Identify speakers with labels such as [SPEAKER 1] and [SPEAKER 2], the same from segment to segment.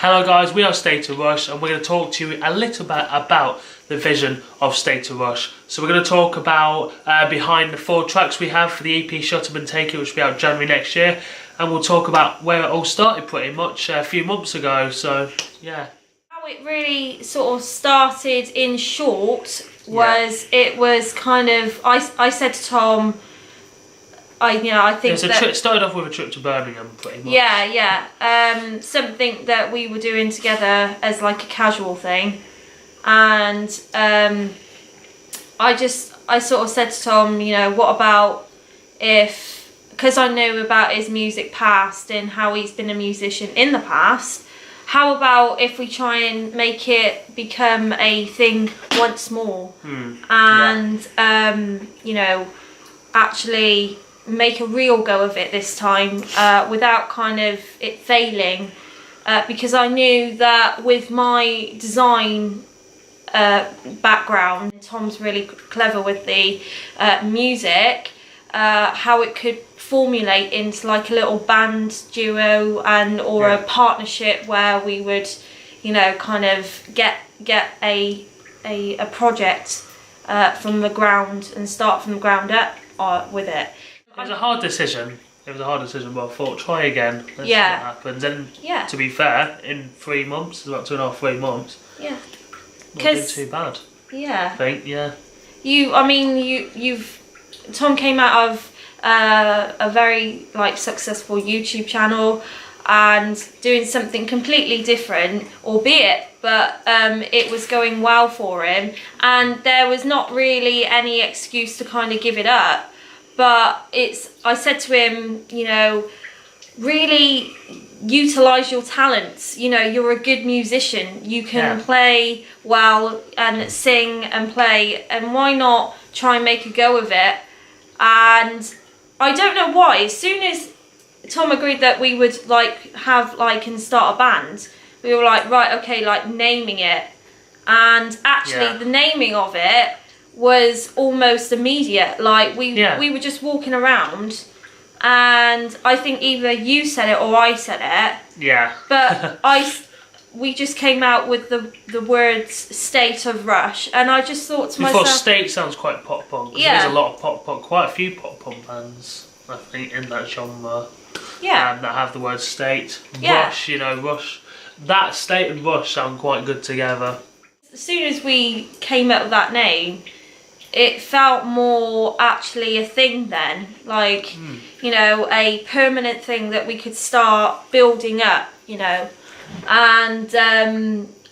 [SPEAKER 1] Hello guys, we are State of Rush and we're going to talk to you a little bit about the vision of State of Rush. So we're going to talk about behind the 4 tracks we have for the EP Shut Up and Take It, which will be out January next year. And we'll talk about where it all started pretty much a few months ago, so yeah.
[SPEAKER 2] How it really sort of started in short was it was kind of, I said to Tom, I think
[SPEAKER 1] it started off with a trip to Birmingham, pretty much.
[SPEAKER 2] Yeah. Something that we were doing together as like a casual thing, and I sort of said to Tom, what about if, because I knew about his music past and how he's been a musician in the past, how about if we try and make it become a thing once more, and actually make a real go of it this time, without kind of it failing, because I knew that with my design background, Tom's really clever with the music, how it could formulate into like a little band duo or a partnership where we would kind of get a project from the ground and start from the ground up with it.
[SPEAKER 1] It was a hard decision. But I thought, try again. Let's see what happens. And to be fair, in 3 months, it's about 2.5, 3 months.
[SPEAKER 2] Yeah.
[SPEAKER 1] Not been too bad.
[SPEAKER 2] Yeah.
[SPEAKER 1] I think, yeah.
[SPEAKER 2] Tom came out of a very successful YouTube channel and doing something completely different, albeit, but it was going well for him, and there was not really any excuse to kind of give it up. But I said to him, really utilise your talents. You're a good musician. You can play well and sing and play, and why not try and make a go of it? And I don't know why, as soon as Tom agreed that we would have and start a band, we were like, right, okay, naming it. And actually the naming of it was almost immediate. We were just walking around, and I think either you said it or I said it.
[SPEAKER 1] Yeah.
[SPEAKER 2] But we just came out with the words State of Rush, and I just thought to myself,
[SPEAKER 1] State sounds quite pop punk.
[SPEAKER 2] Yeah.
[SPEAKER 1] There's a lot of pop punk, quite a few pop punk bands, I think, in that genre.
[SPEAKER 2] Yeah.
[SPEAKER 1] That have the word State.
[SPEAKER 2] Yeah.
[SPEAKER 1] Rush, Rush. That State and Rush sound quite good together.
[SPEAKER 2] As soon as we came up with that name, it felt more actually a thing then, a permanent thing that we could start building up, and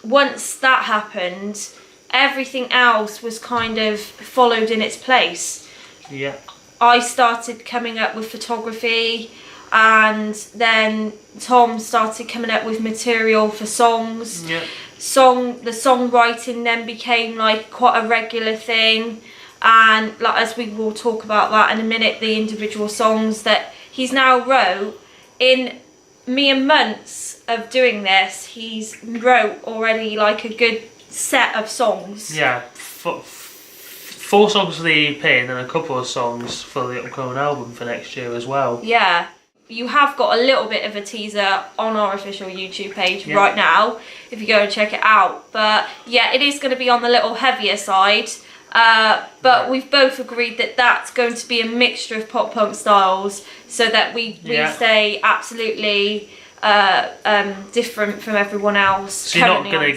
[SPEAKER 2] once that happened, everything else was kind of followed in its place.
[SPEAKER 1] Yeah.
[SPEAKER 2] I started coming up with photography, and then Tom started coming up with material for songs.
[SPEAKER 1] Yeah.
[SPEAKER 2] The songwriting then became quite a regular thing, and as we will talk about that in a minute, the individual songs that he's now wrote, in mere months of doing this, he's wrote already a good set of songs.
[SPEAKER 1] Yeah, 4 songs for the EP and then a couple of songs for the upcoming album for next year as well.
[SPEAKER 2] Yeah. You have got a little bit of a teaser on our official YouTube page right now, if you go and check it out. But yeah, it is going to be on the little heavier side. But we've both agreed that that's going to be a mixture of pop punk styles, so that we stay absolutely different from everyone else.
[SPEAKER 1] So you're not gonna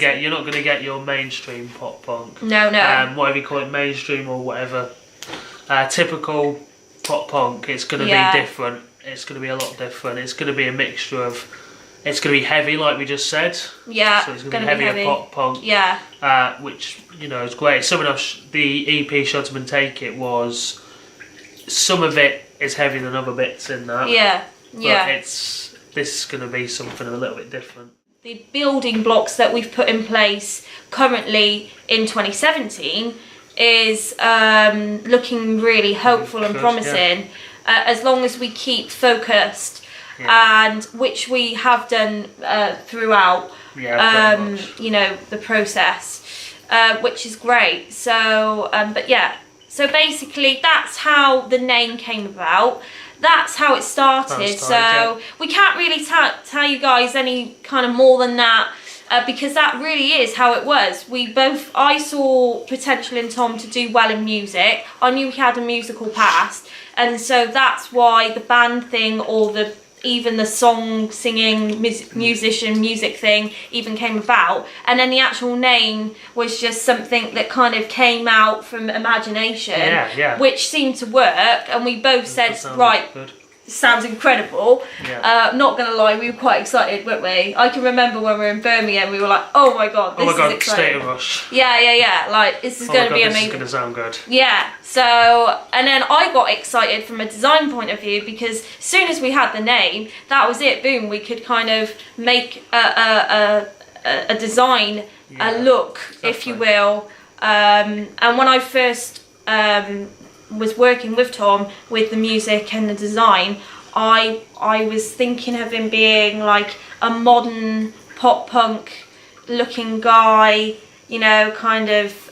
[SPEAKER 1] get your mainstream pop punk.
[SPEAKER 2] No.
[SPEAKER 1] Whatever you call it, mainstream or whatever. Typical pop punk. It's gonna be different. It's going to be a lot different. It's going to be a mixture of... It's going to be heavy, like we just said.
[SPEAKER 2] Yeah,
[SPEAKER 1] so it's going to be heavy pop punk.
[SPEAKER 2] Yeah.
[SPEAKER 1] Which, is great. Some of the EP Shut Up and Take It was... Some of it is heavier than other bits in that.
[SPEAKER 2] Yeah,
[SPEAKER 1] but this is going to be something a little bit different. The
[SPEAKER 2] building blocks that we've put in place currently in 2017 is looking really hopeful and promising. Yeah. As long as we keep focused, and which we have done throughout, the process, which is great. So, So basically, that's how the name came about. That's how it started. So we can't really tell you guys any kind of more than that. Because that really is how it was. I saw potential in Tom to do well in music. I knew he had a musical past, and so that's why the band thing, or even the song singing musician music thing even came about. And then the actual name was just something that kind of came out from imagination, which seemed to work. And we both said, right, good. Sounds incredible. Not gonna lie, we were quite excited, weren't we? I can remember when we were in Birmingham, we were like, oh my god, this is exciting.
[SPEAKER 1] State of Rush.
[SPEAKER 2] Yeah, like this is gonna be amazing.
[SPEAKER 1] This is gonna sound good.
[SPEAKER 2] Yeah, so, and then I got excited from a design point of view, because as soon as we had the name, that was it, boom, we could kind of make a design, a look, if you will. And when I first was working with Tom with the music and the design, I was thinking of him being like a modern pop punk looking guy, you know, kind of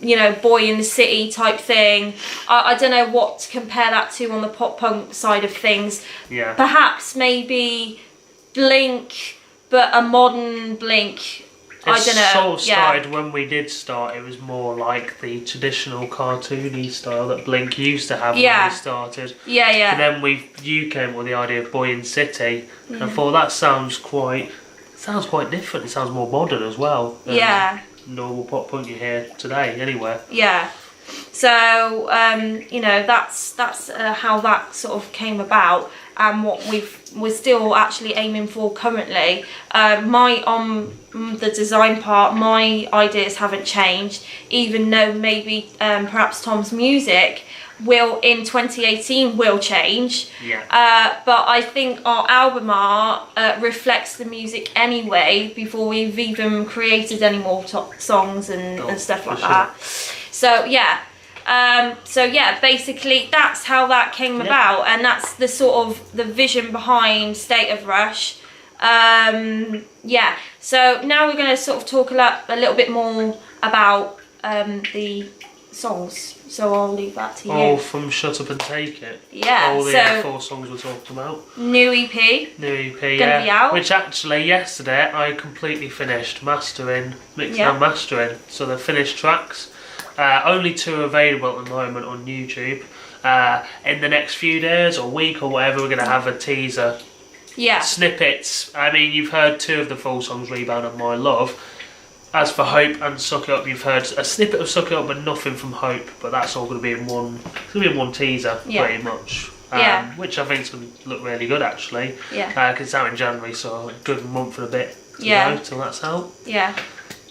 [SPEAKER 2] you know, boy in the city type thing. I don't know what to compare that to on the pop punk side of things. Perhaps maybe Blink, but a modern Blink. I don't know.
[SPEAKER 1] Sort of started when we did start. It was more like the traditional cartoony style that Blink used to have when they started. And then you came with the idea of Boy in City, and I thought that sounds quite different. It sounds more modern as well. Than normal pop punk you hear today anywhere.
[SPEAKER 2] So you know, that's how that sort of came about, and what we're still actually aiming for currently. The design part, my ideas haven't changed, even though maybe perhaps Tom's music will in 2018 will change. But I think our album art reflects the music anyway, before we've even created any more songs and stuff like that. So basically that's how that came about, and that's the sort of the vision behind State of Rush. So now we're going to sort of talk a little bit more about the songs. So I'll leave that to you.
[SPEAKER 1] Oh, from Shut Up and Take It. All the 4 songs we're talking about.
[SPEAKER 2] New EP. Gonna be out.
[SPEAKER 1] Which actually yesterday I completely finished mixing and mastering. So the finished tracks. Only 2 available at the moment on YouTube. In the next few days or week or whatever, we're going to have a teaser. Snippets. I mean, you've heard 2 of the full songs, Rebound and My Love. As for Hope and Suck It Up, you've heard a snippet of Suck It Up, but nothing from Hope. But that's all going to be in one. It's going to be in one teaser, pretty much. Which I think is going to look really good, actually. Because it's out in January, so a good month and a bit to go till that's out.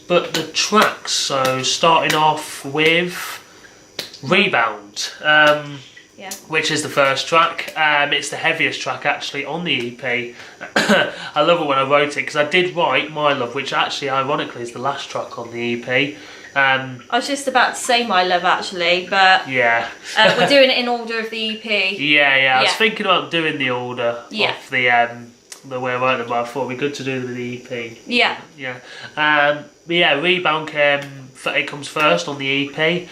[SPEAKER 1] But the tracks, so starting off with Rebound, which is the first track. It's the heaviest track actually on the EP. I love it when I wrote it, because I did write My Love, which actually ironically is the last track on the EP.
[SPEAKER 2] I was just about to say My Love actually, but we're doing it in order of the EP.
[SPEAKER 1] I was thinking about doing the order of the way I wrote them, but I thought it'd be good to do them with the EP. Rebound it comes first on the EP.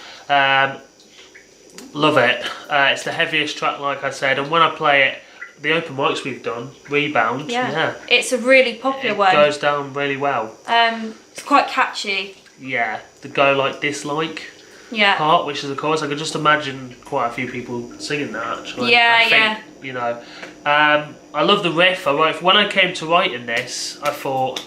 [SPEAKER 1] Love it. It's the heaviest track, like I said, and when I play it, the open mics we've done, Rebound,
[SPEAKER 2] it's a really popular one.
[SPEAKER 1] It goes down really well.
[SPEAKER 2] It's quite catchy.
[SPEAKER 1] The Go Like Dislike part, which is of course, I could just imagine quite a few people singing that actually. I think, you know. I love the riff. When I came to writing this, I thought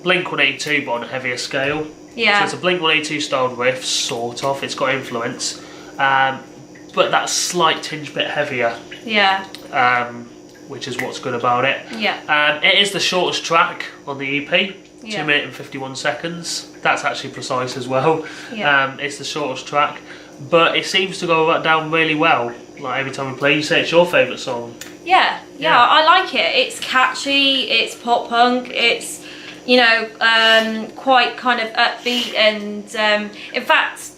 [SPEAKER 1] Blink-182 but on a heavier scale. So it's a Blink-182 styled riff, sort of. It's got influence. But that slight tinge bit heavier. Which is what's good about it. It is the shortest track on the EP. 2 minutes and 51 seconds. That's actually precise as well. It's the shortest track. But it seems to go down really well. Like every time we play, you say it's your favourite song.
[SPEAKER 2] I like it. It's catchy, it's pop punk, it's, you know, quite kind of upbeat, and in fact,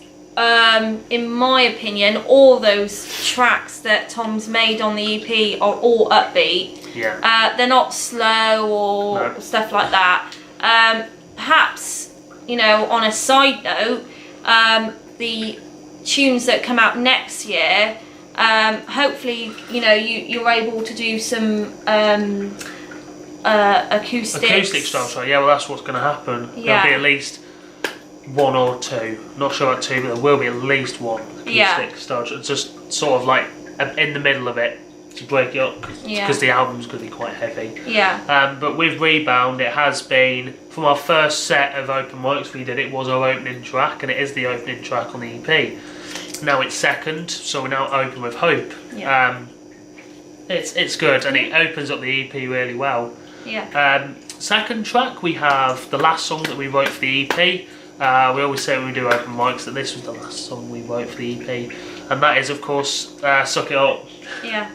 [SPEAKER 2] in my opinion, all those tracks that Tom's made on the EP are all upbeat. They're not slow or stuff like that. Perhaps, you know, on a side note, the tunes that come out next year, hopefully, you know, you're able to do some acoustic
[SPEAKER 1] stuff. So yeah, well, that's what's going to happen.
[SPEAKER 2] Yeah.
[SPEAKER 1] There'll be at least one or two. Not sure about two, but there will be at least one acoustic style. It's just sort of like in the middle of it to break it up, because the album's going to be quite heavy.
[SPEAKER 2] Yeah.
[SPEAKER 1] But with Rebound, it has been, from our first set of open mics we did, it was our opening track, and it is the opening track on the EP. Now it's second, so we're now open with Hope.
[SPEAKER 2] Yeah.
[SPEAKER 1] It's good, and it opens up the EP really well.
[SPEAKER 2] Yeah.
[SPEAKER 1] Second track, we have the last song that we wrote for the EP. We always say when we do open mics that this was the last song we wrote for the EP, and that is, of course, Suck It Up.
[SPEAKER 2] Yeah.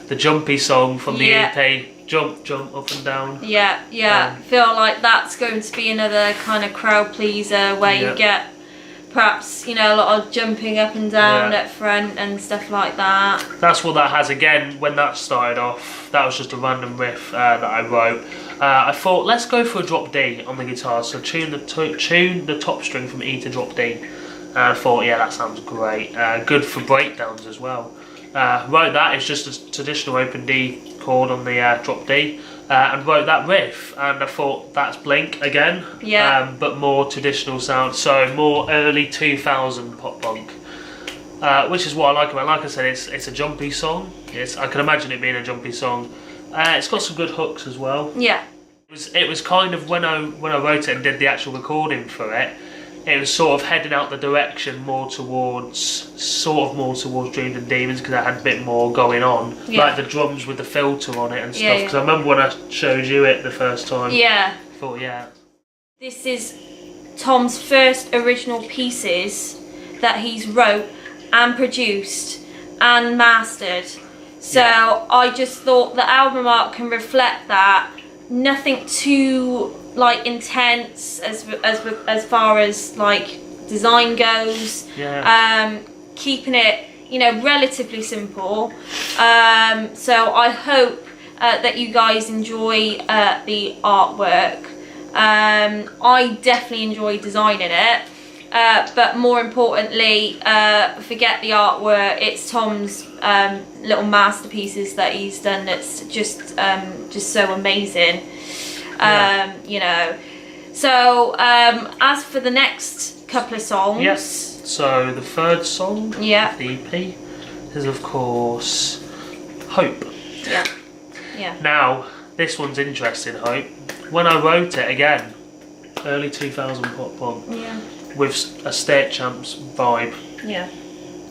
[SPEAKER 1] The jumpy song from the EP. Jump, jump, up and down.
[SPEAKER 2] Yeah. Feel like that's going to be another kind of crowd pleaser where you get perhaps, you know, a lot of jumping up and down at front and stuff like that. That's
[SPEAKER 1] what that has. Again, when that started off, that was just a random riff that I wrote. I thought, let's go for a drop D on the guitar, so tune the top string from E to drop D. And I thought, yeah, that sounds great. Good for breakdowns as well. Wrote that, it's just a traditional open D chord on the drop D, and wrote that riff, and I thought, that's Blink again, but more traditional sound, so more early 2000 pop punk, which is what I like about it. Like I said, it's a jumpy song. I can imagine it being a jumpy song. It's got some good hooks as well.
[SPEAKER 2] Yeah.
[SPEAKER 1] It was kind of, when I wrote it and did the actual recording for it, it was sort of heading out the direction more towards Dreams and Demons, because I had a bit more going on, like the drums with the filter on it and stuff. Because I remember when I showed you it the first time.
[SPEAKER 2] Yeah.
[SPEAKER 1] I thought,
[SPEAKER 2] this is Tom's first original pieces that he's wrote and produced and mastered. So I just thought the album art can reflect that. Nothing too like intense as far as like design goes. Keeping it, you know, relatively simple. So I hope that you guys enjoy the artwork. I definitely enjoy designing it, but more importantly, forget the artwork. It's Tom's little masterpieces that he's done. That's just so amazing. You know. So as for the next couple of songs,
[SPEAKER 1] so the third song of the EP is, of course, Hope. Now this one's interesting, Hope. When I wrote it, again, early 2000 pop punk, with a State Champs vibe.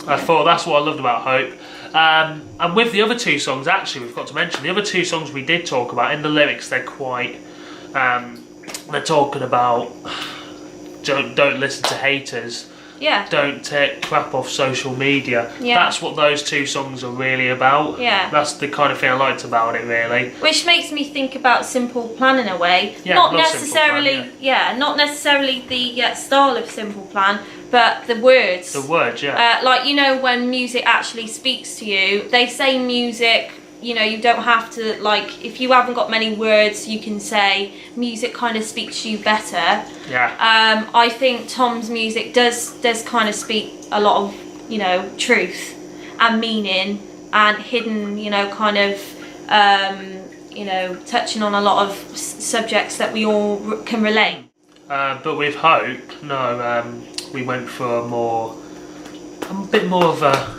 [SPEAKER 1] I thought that's what I loved about Hope. And with the other two songs, actually, we've got to mention the other two songs we did talk about. In the lyrics, they're quite. They're talking about don't listen to haters. Don't take crap off social media. That's what those two songs are really about. That's the kind of thing I liked about it, really.
[SPEAKER 2] Which makes me think about Simple Plan in a way. Not necessarily, not necessarily the style of Simple Plan, but the words.
[SPEAKER 1] The words,
[SPEAKER 2] like, you know, when music actually speaks to you, they say music. You know, you don't have to, like, if you haven't got many words, you can say music kind of speaks to you better. I think Tom's music does kind of speak a lot of, you know, truth and meaning and hidden, you know, kind of, you know, touching on a lot of subjects that we all can relate.
[SPEAKER 1] But with Hope, we went for a bit more of a...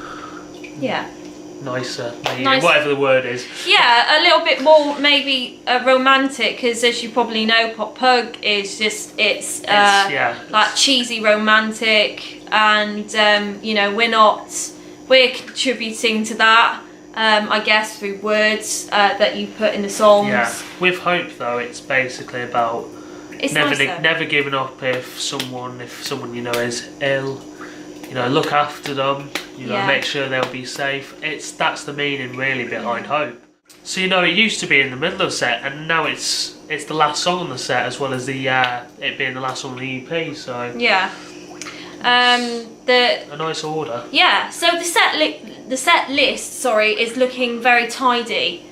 [SPEAKER 1] nicer, whatever the word is.
[SPEAKER 2] A little bit more maybe romantic, because as you probably know, pop punk is just it's like cheesy romantic, and you know, we're contributing to that, I guess, through words that you put in the songs.
[SPEAKER 1] With Hope though, it's basically about never giving up if someone you know is ill. You know, look after them, you know, make sure they'll be safe. That's the meaning really behind Hope. So, you know, it used to be in the middle of the set, and now it's the last song on the set, as well as the it being the last song on the EP, so... a nice order.
[SPEAKER 2] So the set list, is looking very tidy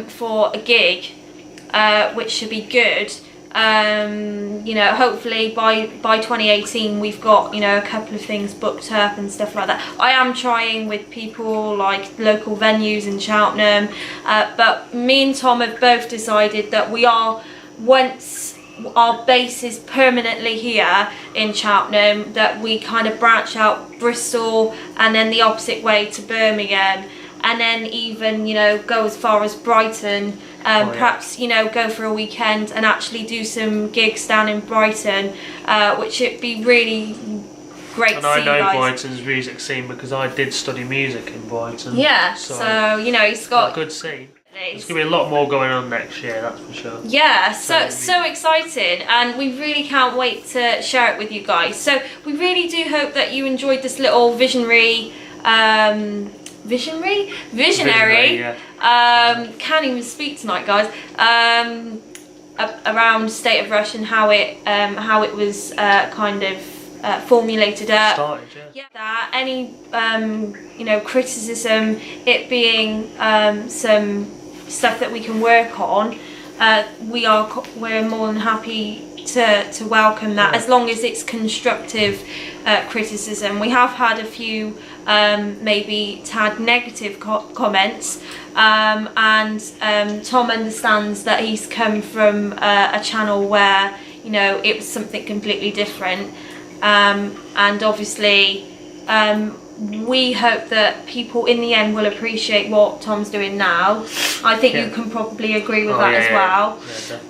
[SPEAKER 2] for a gig, which should be good. You know, hopefully by 2018 we've got, you know, a couple of things booked up and stuff like that. I am trying with people like local venues in Cheltenham, but me and Tom have both decided that we are, once our base is permanently here in Cheltenham, that we kind of branch out Bristol and then the opposite way to Birmingham, and then even, you know, go as far as Brighton. Perhaps, you know, go for a weekend and actually do some gigs down in Brighton, which it'd be really great to see you guys. And I know
[SPEAKER 1] Brighton's music scene because I did study music in Brighton.
[SPEAKER 2] Yeah, so you know, he's got
[SPEAKER 1] a good scene. There's going to be a lot more going on next year, that's for sure.
[SPEAKER 2] Yeah, so exciting, and we really can't wait to share it with you guys. So we really do hope that you enjoyed this little visionary, yeah. Can't even speak tonight, guys. Around State of Rush and how it was kind of formulated up.
[SPEAKER 1] Started, yeah.
[SPEAKER 2] That any you know, criticism, it being some stuff that we can work on, we're more than happy to welcome that, as long as it's constructive criticism. We have had a few maybe tad negative comments, and Tom understands that he's come from a channel where, you know, it was something completely different, and obviously we hope that people in the end will appreciate what Tom's doing now. I think you can probably agree with that as well.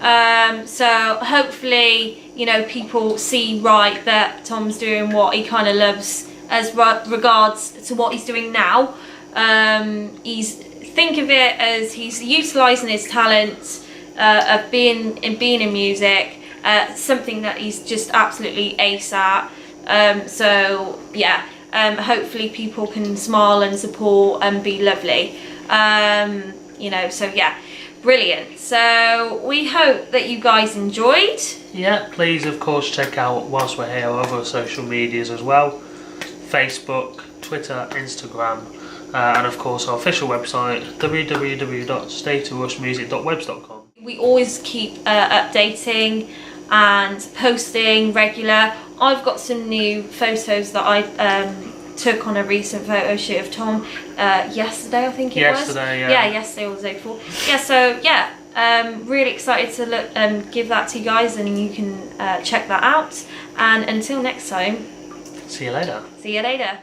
[SPEAKER 1] Yeah,
[SPEAKER 2] so hopefully, you know, people see right that Tom's doing what he kind of loves as regards to what he's doing now. Think of it as he's utilising his talent of being in music, something that he's just absolutely ace at. So yeah. Hopefully people can smile and support and be lovely. You know, so yeah, brilliant. So we hope that you guys enjoyed.
[SPEAKER 1] Yeah, please of course check out, whilst we're here, our other social medias as well. Facebook, Twitter, Instagram, and of course our official website, www.stateofrushmusic.webs.com.
[SPEAKER 2] We always keep updating and posting regular. I've got some new photos that I took on a recent photo shoot of Tom yesterday, I think it was.
[SPEAKER 1] Yesterday, yeah.
[SPEAKER 2] Yeah, yesterday or the day before. Yeah, so yeah, really excited to look give that to you guys, and you can check that out. And until next time,
[SPEAKER 1] see you later.
[SPEAKER 2] See you later.